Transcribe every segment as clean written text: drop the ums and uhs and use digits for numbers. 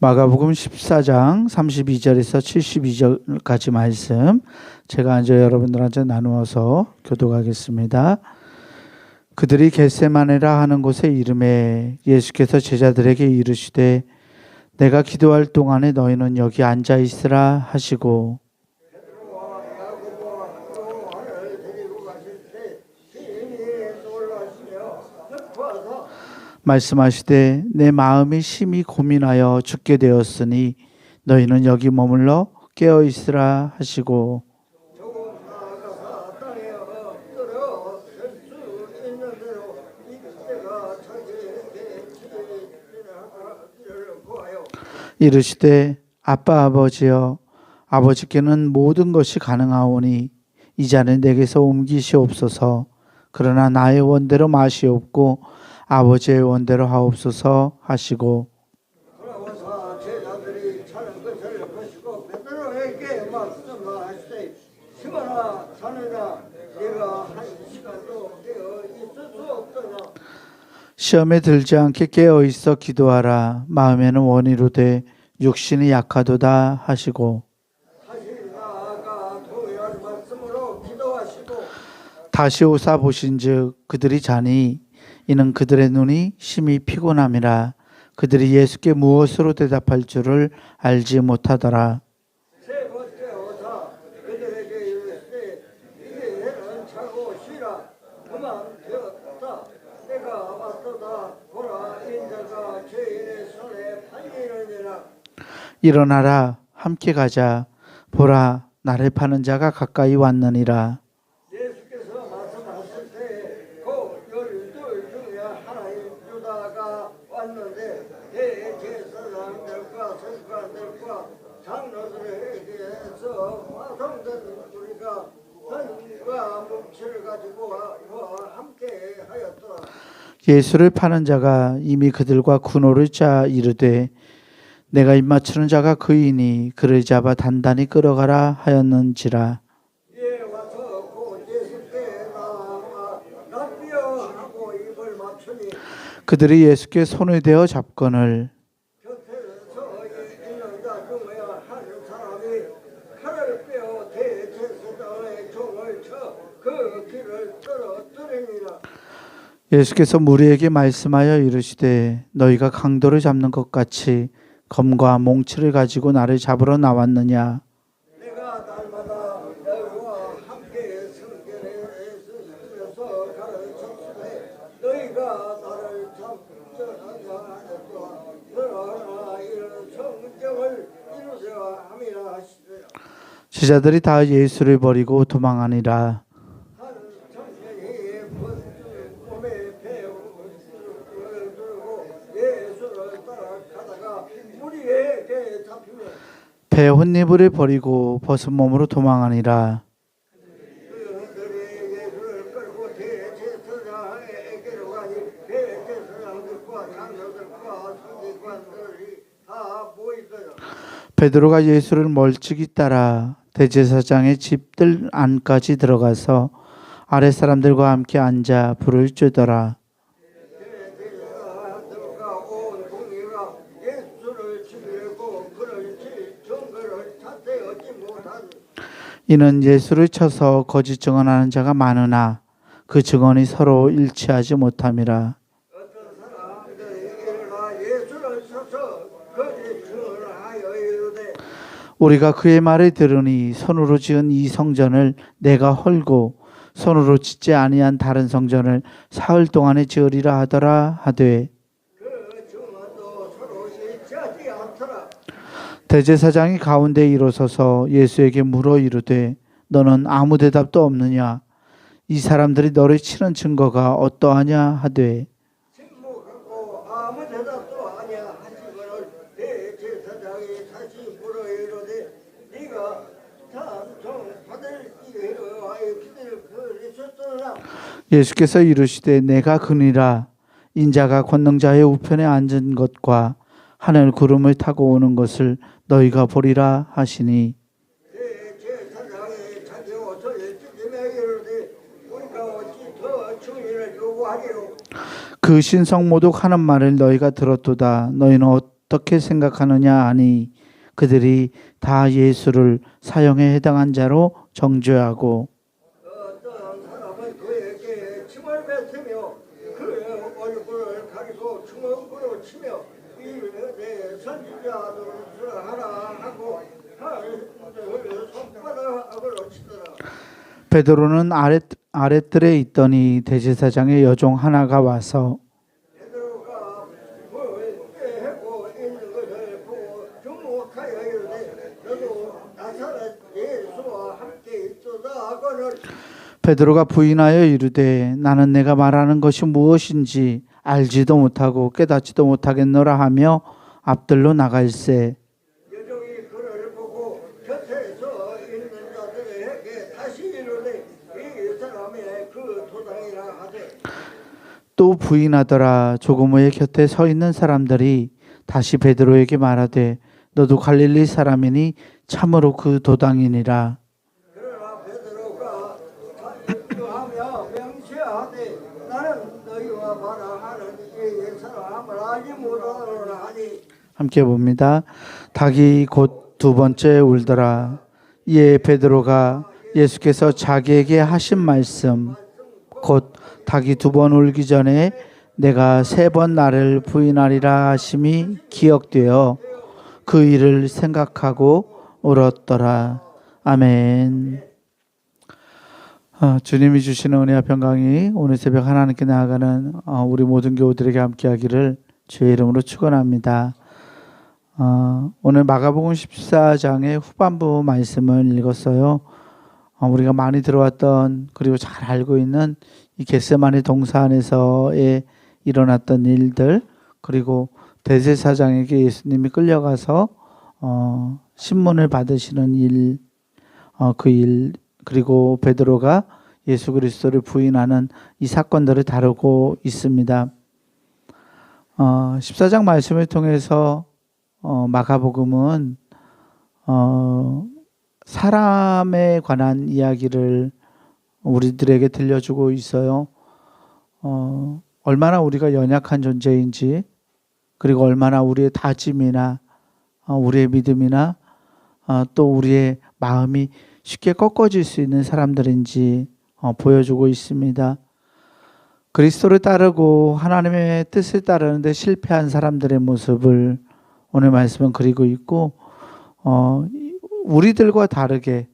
마가복음 14장 32절에서 72절까지 말씀 제가 먼저 여러분들한테 나누어서 교독하겠습니다. 그들이 겟세마네라 하는 곳에 이름에 예수께서 제자들에게 이르시되 내가 기도할 동안에 너희는 여기 앉아 있으라 하시고 말씀하시되 내 마음이 심히 고민하여 죽게 되었으니 너희는 여기 머물러 깨어 있으라 하시고 이르시되 아빠 아버지여 아버지께는 모든 것이 가능하오니 이 잔을 내게서 옮기시옵소서. 그러나 나의 원대로 마시옵고 아버지의 원대로 하옵소서 하시고 제자들이 차는 것을 보시고 베드로에게 말씀하시되 시몬아 자네가 네가 한 시간도 깨어 있을 수 없더냐. 시험에 들지 않게 깨어 있어 기도하라. 마음에는 원이로되 육신이 약하도다 하시고 다시 나아가 동일한 말씀으로 기도하시고 다시 오사 보신즉 그들이 자니 이는 그들의 눈이 심히 피곤함이라. 그들이 예수께 무엇으로 대답할 줄을 알지 못하더라. 세 번째 오사 그들에게 이르시되 이제 해는 차고 쉬라. 그만 되었다. 내가 왔도다. 보라 인자가 죄인의 손에 팔리느니라. 일어나라 함께 가자. 보라 나를 파는 자가 가까이 왔느니라. 예수께서 말씀하실 때 곧 12 중에 하나인 유다가 왔는데 대제사장들과 서기관들과 장로들에게서 파송된 우리가 선과 묵치를 가지고 함께 하였더라. 예수를 파는 자가 이미 그들과 군호를 짜 이르되 내가 입맞추는 자가 그이니 그를 잡아 단단히 끌어가라 하였는지라. 예 와서 곧 예수께 납비어 하고 입을 맞추니 그들이 예수께 손을 대어 잡거늘 곁에서 있는 자 중에 한 사람이 칼을 빼어 대제사장의 종을 쳐 그 귀를 떨어뜨리니라. 예수께서 무리에게 말씀하여 이르시되 너희가 강도를 잡는 것 같이 검과 몽치를 가지고 나를 잡으러 나왔느냐. 내가 날마다 너희와 함께 성전에서 있으면서 가르쳤으되 너희가 나를 잡으려 하였도다. 그러나 이런 성경을 이루려 함이라 하시더라. 제자들이 다 예수를 버리고 도망하니라. 한 청년이 몸에 배를 두르고 예수를 따라가다가 무리에게 잡히며 배 혼니부를 버리고 벗은 몸으로 도망하니라. 그들이 예수를 끌고 대제사장에게로 가니 대제사장들과 장로들과 서기관들이 다 모이더라. 베드로가 예수를 멀찍이 따라 대제사장의 집들 안까지 들어가서 아랫사람들과 함께 앉아 불을 쬐더라. 대제사장들과 온 공의가 예수를 죽이려고 그를 칠 증거를 찾되 얻지 못하니 이는 예수를 쳐서 거짓 증언하는 자가 많으나 그 증언이 서로 일치하지 못함이라. 어떤 사람들이 일어나 예수를 쳐서 거짓 증언을 하여 이르되 우리가 그의 말을 들으니 손으로 지은 이 성전을 내가 헐고 손으로 짓지 아니한 다른 성전을 사흘 동안에 지으리라 하더라 하되 그 증언도 서로 일치하지 않더라. 대제사장이 가운데 일어서서 예수에게 물어 이르되 너는 아무 대답도 없느냐. 이 사람들이 너를 치는 증거가 어떠하냐 하되 침묵하고 아무 대답도 아니야 하시거늘 대제사장이 다시 물어 이르되 네가 참종 받을 기회로 하여 기대를 그리셨더라. 예수께서 이르시되 내가 그니라. 인자가 권능자의 우편에 앉은 것과 하늘 구름을 타고 오는 것을 너희가 보리라 하시니 대제사장이 자기 옷을 찢으며 이르되 우리가 어찌 더 증인을 요구하리요. 그 신성모독 하는 말을 너희가 들었도다. 너희는 어떻게 생각하느냐 하니 그들이 다 예수를 사형에 해당한 자로 정죄하고 어떤 사람은 그에게 침을 뱉으며 그 얼굴을 가리고 주먹으로 치며 이르되 선지자들을 하라 하고 손바닥으로 치더라. 베드로는 아랫뜰에 있더니 대제사장의 여종 하나가 와서 베드로가 깨고 있는 것을 보고 주목하여 이르되 너도 나사렛 예수와 함께 있도다 하거늘. 베드로가 부인하여 이르되 나는 내가 말하는 것이 무엇인지 알지도 못하고 깨닫지도 못하겠노라 하며 앞들로 나갈새 여종이 그를 보고 곁에서 있는 자들에게 다시 이르되 이 사람의 그 도당이라 하되 또 부인하더라. 조금 후에 곁에 서 있는 사람들이 다시 베드로에게 말하되 너도 갈릴리 사람이니 참으로 그 도당이니라. 그러나 베드로가 하며 명시하되 나는 너희와 말하는 이 사람을 알지 못하노라 하니 함께 봅니다. 닭이 곧 두 번째 울더라. 이에 베드로가 예수께서 자기에게 하신 말씀 곧 닭이 두 번 울기 전에 내가 세 번 나를 부인하리라 하심이 기억되어 그 일을 생각하고 울었더라. 아멘. 주님이 주시는 은혜와 평강이 오늘 새벽 하나님께 나아가는 우리 모든 교우들에게 함께하기를 주의 이름으로 축원합니다. 오늘 마가복음 14장의 후반부 말씀을 읽었어요. 우리가 많이 들어왔던 그리고 잘 알고 있는 이 겟세마네 동산에서의 일어났던 일들, 그리고 대제사장에게 예수님이 끌려가서 신문을 받으시는 일, 그 일, 그리고 베드로가 예수 그리스도를 부인하는 이 사건들을 다루고 있습니다. 14장 말씀을 통해서 마가복음은 사람에 관한 이야기를 우리들에게 들려주고 있어요. 얼마나 우리가 연약한 존재인지, 그리고 얼마나 우리의 다짐이나 우리의 믿음이나 또 우리의 마음이 쉽게 꺾어질 수 있는 사람들인지 보여주고 있습니다. 그리스도를 따르고 하나님의 뜻을 따르는데 실패한 사람들의 모습을 오늘 말씀은 그리고 있고, 우리들과 다르게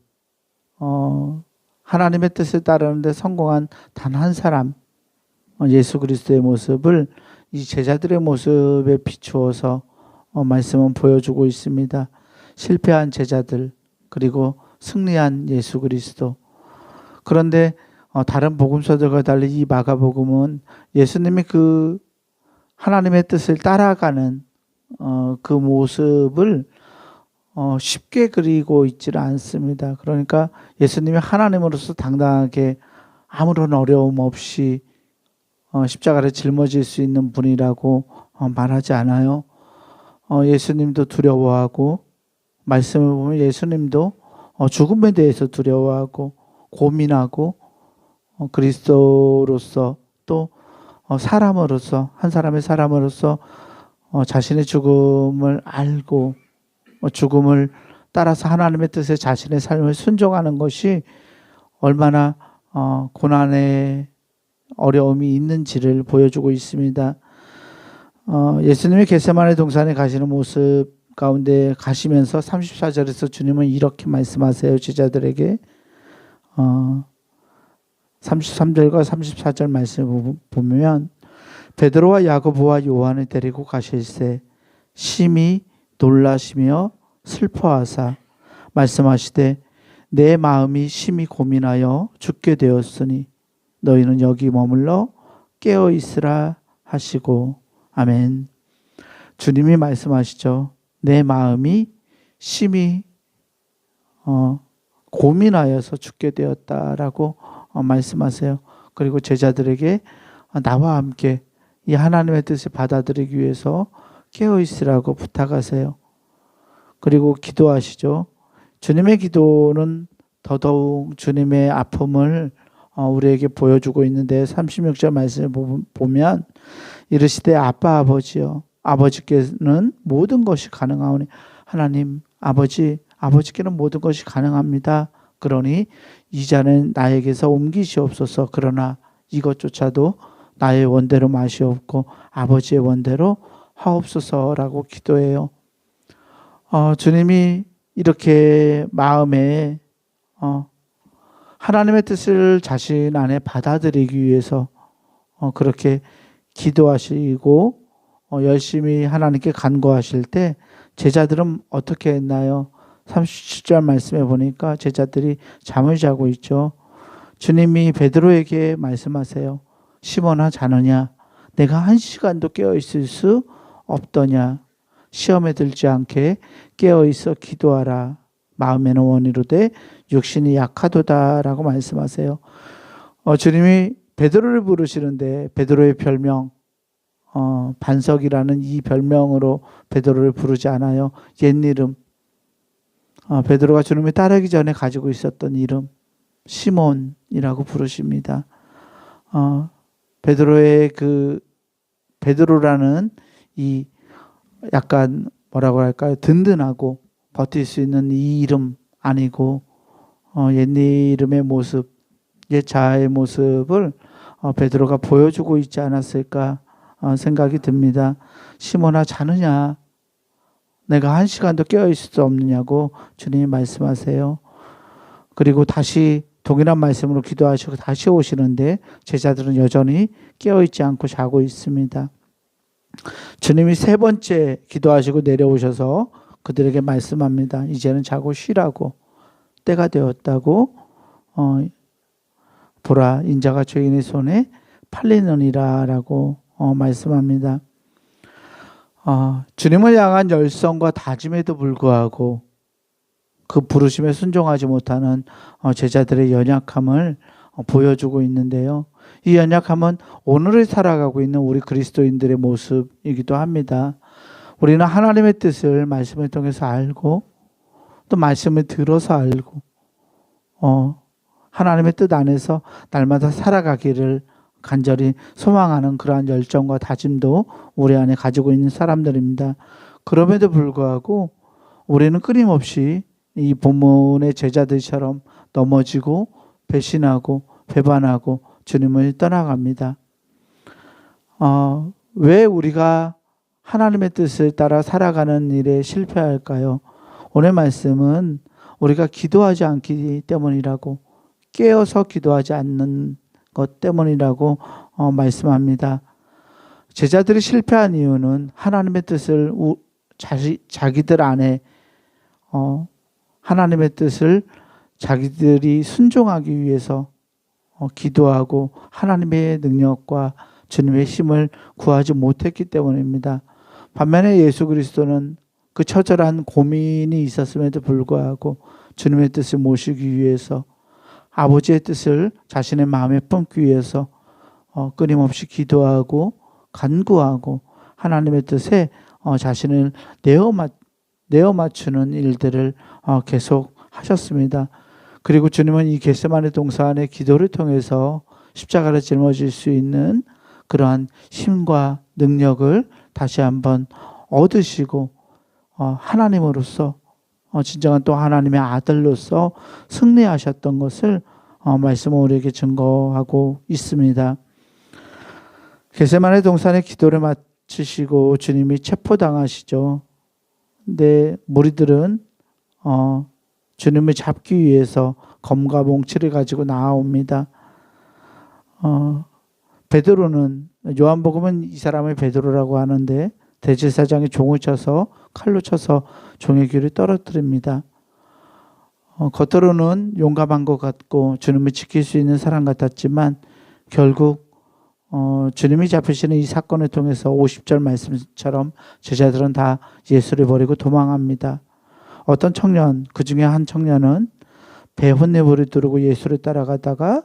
하나님의 뜻을 따르는데 성공한 단 한 사람, 예수 그리스도의 모습을 이 제자들의 모습에 비추어서 말씀은 보여주고 있습니다. 실패한 제자들, 그리고 승리한 예수 그리스도. 그런데 다른 복음서들과 달리 이 마가복음은 예수님이 그 하나님의 뜻을 따라가는 그 모습을 쉽게 그리고 있지는 않습니다. 그러니까 예수님이 하나님으로서 당당하게 아무런 어려움 없이 십자가를 짊어질 수 있는 분이라고 말하지 않아요. 예수님도 두려워하고, 말씀을 보면 예수님도 죽음에 대해서 두려워하고 고민하고, 그리스도로서 또 사람으로서, 한 사람의 사람으로서 자신의 죽음을 알고 죽음을 따라서 하나님의 뜻에 자신의 삶을 순종하는 것이 얼마나 고난의 어려움이 있는지를 보여주고 있습니다. 예수님이 겟세마네 동산에 가시는 모습 가운데 가시면서 34절에서 주님은 이렇게 말씀하세요. 제자들에게 33절과 34절 말씀을 보면 베드로와 야고보와 요한을 데리고 가실새 심히 놀라시며 슬퍼하사 말씀하시되 내 마음이 심히 고민하여 죽게 되었으니 너희는 여기 머물러 깨어 있으라 하시고. 아멘. 주님이 말씀하시죠. 내 마음이 심히 고민하여서 죽게 되었다라고 말씀하세요. 그리고 제자들에게 나와 함께 이 하나님의 뜻을 받아들이기 위해서 깨어 있으라고 부탁하세요. 그리고 기도하시죠. 주님의 기도는 더더욱 주님의 아픔을 우리에게 보여주고 있는데 36절 말씀을 보면 이르시되 아빠 아버지여 아버지께는 모든 것이 가능하오니 하나님 아버지께는 모든 것이 가능합니다. 그러니 이 잔은 나에게서 옮기시옵소서. 그러나 이것조차도 나의 원대로 마시옵고 아버지의 원대로 하옵소서라고 기도해요. 주님이 이렇게 마음에 하나님의 뜻을 자신 안에 받아들이기 위해서 그렇게 기도하시고 열심히 하나님께 간구하실 때 제자들은 어떻게 했나요? 37절 말씀해 보니까 제자들이 잠을 자고 있죠. 주님이 베드로에게 말씀하세요. 시몬아 자느냐? 내가 1시간도 깨어 있을 수 없더냐? 시험에 들지 않게 깨어 있어 기도하라. 마음에는 원이로되 육신이 약하도다라고 말씀하세요. 주님이 베드로를 부르시는데 베드로의 별명 반석이라는 이 별명으로 베드로를 부르지 않아요. 옛 이름 베드로가 주님을 따르기 전에 가지고 있었던 이름 시몬이라고 부르십니다. 베드로의 그 베드로라는 이 약간 뭐라고 할까요? 든든하고 버틸 수 있는 이 이름 아니고 옛 이름의 모습, 옛 자아의 모습을 베드로가 보여주고 있지 않았을까 생각이 듭니다. 시몬아 자느냐? 내가 1시간도 깨어 있을 수 없느냐고 주님이 말씀하세요. 그리고 다시 동일한 말씀으로 기도하시고 다시 오시는데 제자들은 여전히 깨어 있지 않고 자고 있습니다. 주님이 3번째 기도하시고 내려오셔서 그들에게 말씀합니다. 이제는 자고 쉬라고 때가 되었다고 보라 인자가 죄인의 손에 팔리느니라 라고 말씀합니다. 주님을 향한 열성과 다짐에도 불구하고 그 부르심에 순종하지 못하는 제자들의 연약함을 보여주고 있는데요. 이 연약함은 오늘을 살아가고 있는 우리 그리스도인들의 모습이기도 합니다. 우리는 하나님의 뜻을 말씀을 통해서 알고 또 말씀을 들어서 알고 하나님의 뜻 안에서 날마다 살아가기를 간절히 소망하는 그러한 열정과 다짐도 우리 안에 가지고 있는 사람들입니다. 그럼에도 불구하고 우리는 끊임없이 이 본문의 제자들처럼 넘어지고 배신하고 배반하고 주님을 떠나갑니다. 왜 우리가 하나님의 뜻을 따라 살아가는 일에 실패할까요? 오늘 말씀은 우리가 기도하지 않기 때문이라고 깨어서 기도하지 않는 것 때문이라고 말씀합니다. 제자들이 실패한 이유는 하나님의 뜻을 자기들 안에 하나님의 뜻을 자기들이 순종하기 위해서 기도하고 하나님의 능력과 주님의 힘을 구하지 못했기 때문입니다. 반면에 예수 그리스도는 그 처절한 고민이 있었음에도 불구하고 주님의 뜻을 모시기 위해서 아버지의 뜻을 자신의 마음에 품기 위해서 끊임없이 기도하고 간구하고 하나님의 뜻에 자신을 내어 맞추는 일들을 계속 하셨습니다. 그리고 주님은 이 겟세마네 동산의 기도를 통해서 십자가를 짊어질 수 있는 그러한 힘과 능력을 다시 한번 얻으시고 하나님으로서 진정한 또 하나님의 아들로서 승리하셨던 것을 말씀은 우리에게 증거하고 있습니다. 겟세마네 동산의 기도를 마치시고 주님이 체포당하시죠. 근데 무리들은 주님을 잡기 위해서 검과 몽치를 가지고 나옵니다. 베드로는 요한복음은 이 사람을 베드로라고 하는데 대제사장이 종을 쳐서 칼로 쳐서 종의 귀를 떨어뜨립니다. 겉으로는 용감한 것 같고 주님을 지킬 수 있는 사람 같았지만 결국 주님이 잡히시는 이 사건을 통해서 50절 말씀처럼 제자들은 다 예수를 버리고 도망합니다. 어떤 청년, 그 중에 한 청년은 배 혼내불을 두르고 예수를 따라가다가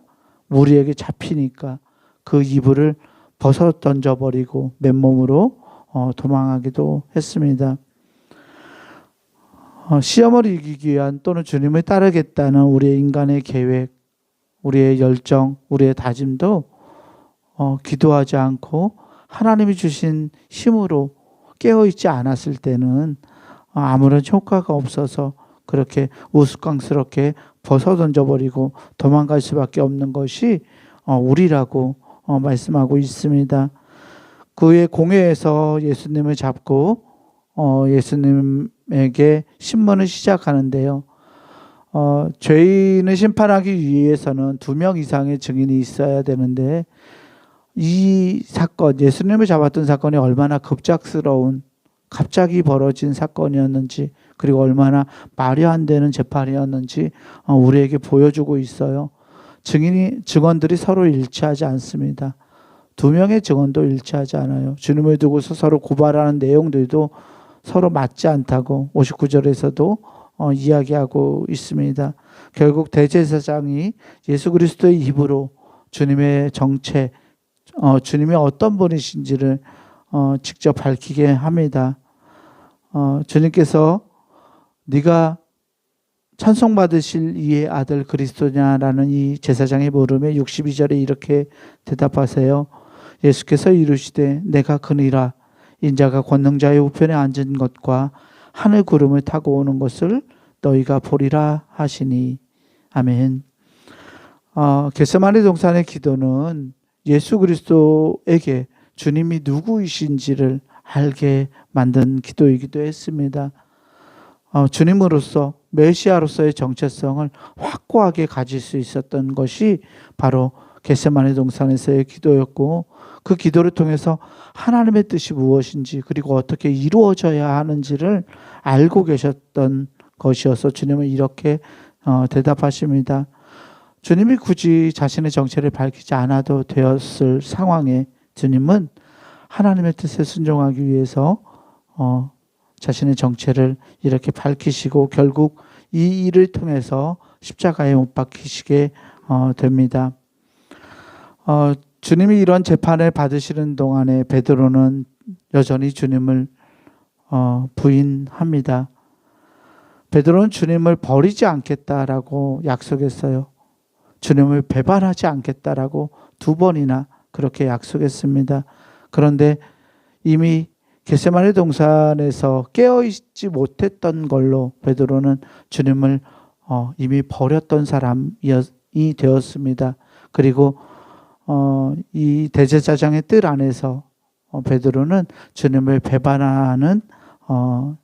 무리에게 잡히니까 그 이불을 벗어 던져버리고 맨몸으로 도망하기도 했습니다. 시험을 이기기 위한 또는 주님을 따르겠다는 우리의 인간의 계획, 우리의 열정, 우리의 다짐도 기도하지 않고 하나님이 주신 힘으로 깨어있지 않았을 때는 아무런 효과가 없어서 그렇게 우스꽝스럽게 벗어던져버리고 도망갈 수밖에 없는 것이 우리라고 말씀하고 있습니다. 그 후에 공회에서 예수님을 잡고 예수님에게 신문을 시작하는데요. 죄인을 심판하기 위해서는 2명 이상의 증인이 있어야 되는데 이 사건, 예수님을 잡았던 사건이 얼마나 급작스러운 갑자기 벌어진 사건이었는지, 그리고 얼마나 말이 안 되는 재판이었는지 우리에게 보여주고 있어요. 증언들이 서로 일치하지 않습니다. 2명의 증언도 일치하지 않아요. 주님을 두고서 서로 고발하는 내용들도 서로 맞지 않다고 59절에서도 이야기하고 있습니다. 결국 대제사장이 예수 그리스도의 입으로 주님의 정체, 주님이 어떤 분이신지를 직접 밝히게 합니다. 주님께서 네가 찬송받으실 이의 아들 그리스도냐라는 이 제사장의 물음에 62절에 이렇게 대답하세요. 예수께서 이르시되 내가 그니라. 인자가 권능자의 우편에 앉은 것과 하늘 구름을 타고 오는 것을 너희가 보리라 하시니. 아멘. 겟세마네 동산의 기도는 예수 그리스도에게 주님이 누구이신지를 알게 만든 기도이기도 했습니다. 주님으로서 메시아로서의 정체성을 확고하게 가질 수 있었던 것이 바로 겟세마네 동산에서의 기도였고, 그 기도를 통해서 하나님의 뜻이 무엇인지 그리고 어떻게 이루어져야 하는지를 알고 계셨던 것이어서 주님은 이렇게 대답하십니다. 주님이 굳이 자신의 정체를 밝히지 않아도 되었을 상황에 주님은 하나님의 뜻에 순종하기 위해서 자신의 정체를 이렇게 밝히시고 결국 이 일을 통해서 십자가에 못 박히시게 됩니다. 주님이 이런 재판을 받으시는 동안에 베드로는 여전히 주님을 부인합니다. 베드로는 주님을 버리지 않겠다라고 약속했어요. 주님을 배반하지 않겠다라고 2번이나 그렇게 약속했습니다. 그런데 이미 겟세마네 동산에서 깨어있지 못했던 걸로 베드로는 주님을 이미 버렸던 사람이 되었습니다. 그리고 이 대제사장의 뜰 안에서 베드로는 주님을 배반하는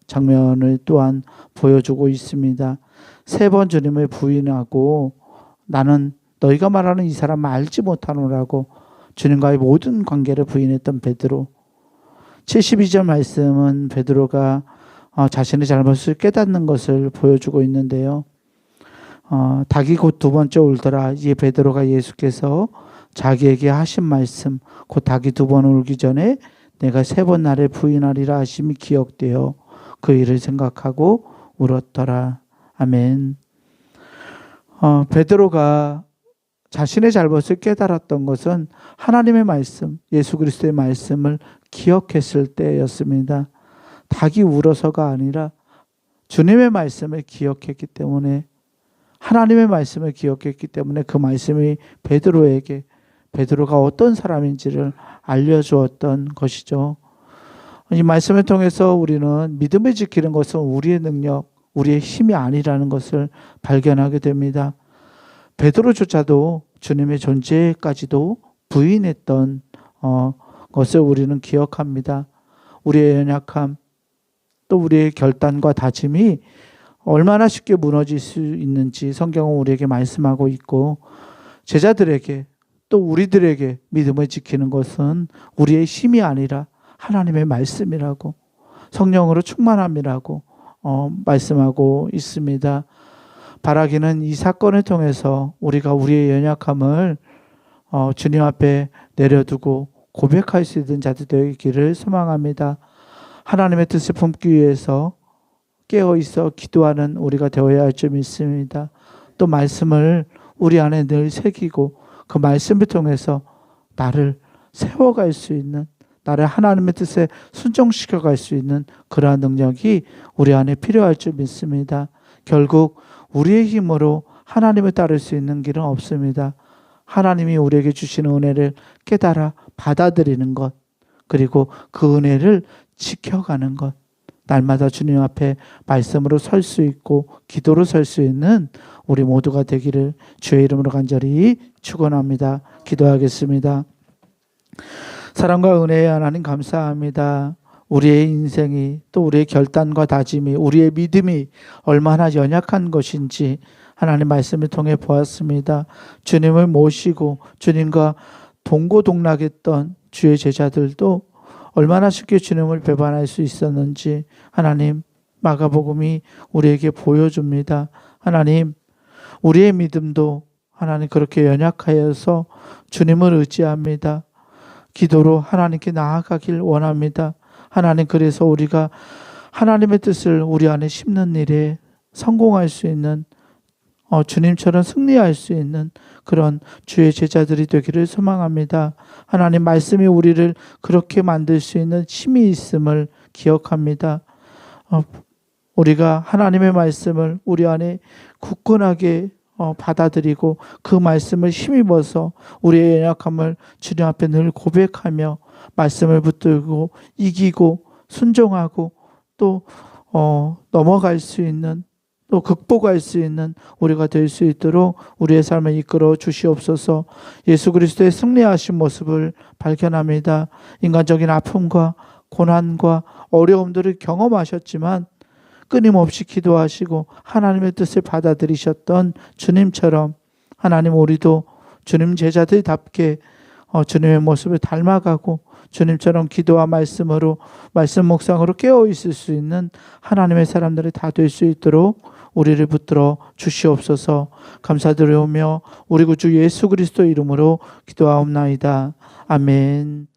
장면을 또한 보여주고 있습니다. 3번 주님을 부인하고 나는 너희가 말하는 이 사람을 알지 못하노라고 주님과의 모든 관계를 부인했던 베드로. 72절 말씀은 베드로가 자신의 잘못을 깨닫는 것을 보여주고 있는데요. 닭이 곧 2번째 울더라. 이에 베드로가 예수께서 자기에게 하신 말씀, 곧 닭이 2번 울기 전에 내가 3번 나를 부인하리라 하심이 기억되어 그 일을 생각하고 울었더라. 아멘. 베드로가 자신의 잘못을 깨달았던 것은 하나님의 말씀, 예수 그리스도의 말씀을 기억했을 때였습니다. 닭이 울어서가 아니라 주님의 말씀을 기억했기 때문에, 하나님의 말씀을 기억했기 때문에 그 말씀이 베드로가 어떤 사람인지를 알려주었던 것이죠. 이 말씀을 통해서 우리는 믿음을 지키는 것은 우리의 능력, 우리의 힘이 아니라는 것을 발견하게 됩니다. 베드로조차도 주님의 존재까지도 부인했던 것을 우리는 기억합니다. 우리의 연약함, 또 우리의 결단과 다짐이 얼마나 쉽게 무너질 수 있는지 성경은 우리에게 말씀하고 있고, 제자들에게 또 우리들에게 믿음을 지키는 것은 우리의 힘이 아니라 하나님의 말씀이라고, 성령으로 충만함이라고 말씀하고 있습니다. 바라기는 이 사건을 통해서 우리가 우리의 연약함을 주님 앞에 내려두고 고백할 수 있는 자들 되기를 소망합니다. 하나님의 뜻을 품기 위해서 깨어있어 기도하는 우리가 되어야 할 줄 믿습니다. 또 말씀을 우리 안에 늘 새기고 그 말씀을 통해서 나를 세워갈 수 있는, 나를 하나님의 뜻에 순종시켜 갈 수 있는 그러한 능력이 우리 안에 필요할 줄 믿습니다. 결국 우리의 힘으로 하나님을 따를 수 있는 길은 없습니다. 하나님이 우리에게 주시는 은혜를 깨달아 받아들이는 것, 그리고 그 은혜를 지켜가는 것, 날마다 주님 앞에 말씀으로 설 수 있고 기도로 설 수 있는 우리 모두가 되기를 주의 이름으로 간절히 축원합니다. 기도하겠습니다. 사랑과 은혜의 하나님 감사합니다. 우리의 인생이 또 우리의 결단과 다짐이 우리의 믿음이 얼마나 연약한 것인지 하나님 말씀을 통해 보았습니다. 주님을 모시고 주님과 동고동락했던 주의 제자들도 얼마나 쉽게 주님을 배반할 수 있었는지 하나님 마가복음이 우리에게 보여줍니다. 하나님 우리의 믿음도 하나님 그렇게 연약하여서 주님을 의지합니다. 기도로 하나님께 나아가길 원합니다. 하나님 그래서 우리가 하나님의 뜻을 우리 안에 심는 일에 성공할 수 있는 주님처럼 승리할 수 있는 그런 주의 제자들이 되기를 소망합니다. 하나님 말씀이 우리를 그렇게 만들 수 있는 힘이 있음을 기억합니다. 우리가 하나님의 말씀을 우리 안에 굳건하게 받아들이고 그 말씀을 힘입어서 우리의 연약함을 주님 앞에 늘 고백하며 말씀을 붙들고 이기고 순종하고 또 넘어갈 수 있는 또 극복할 수 있는 우리가 될 수 있도록 우리의 삶을 이끌어 주시옵소서. 예수 그리스도의 승리하신 모습을 발견합니다. 인간적인 아픔과 고난과 어려움들을 경험하셨지만 끊임없이 기도하시고 하나님의 뜻을 받아들이셨던 주님처럼 하나님 우리도 주님 제자들답게 주님의 모습을 닮아가고 주님처럼 기도와 말씀으로 말씀 묵상으로 깨어 있을 수 있는 하나님의 사람들이 다 될 수 있도록 우리를 붙들어 주시옵소서. 감사드리오며 우리 구주 예수 그리스도 이름으로 기도하옵나이다. 아멘.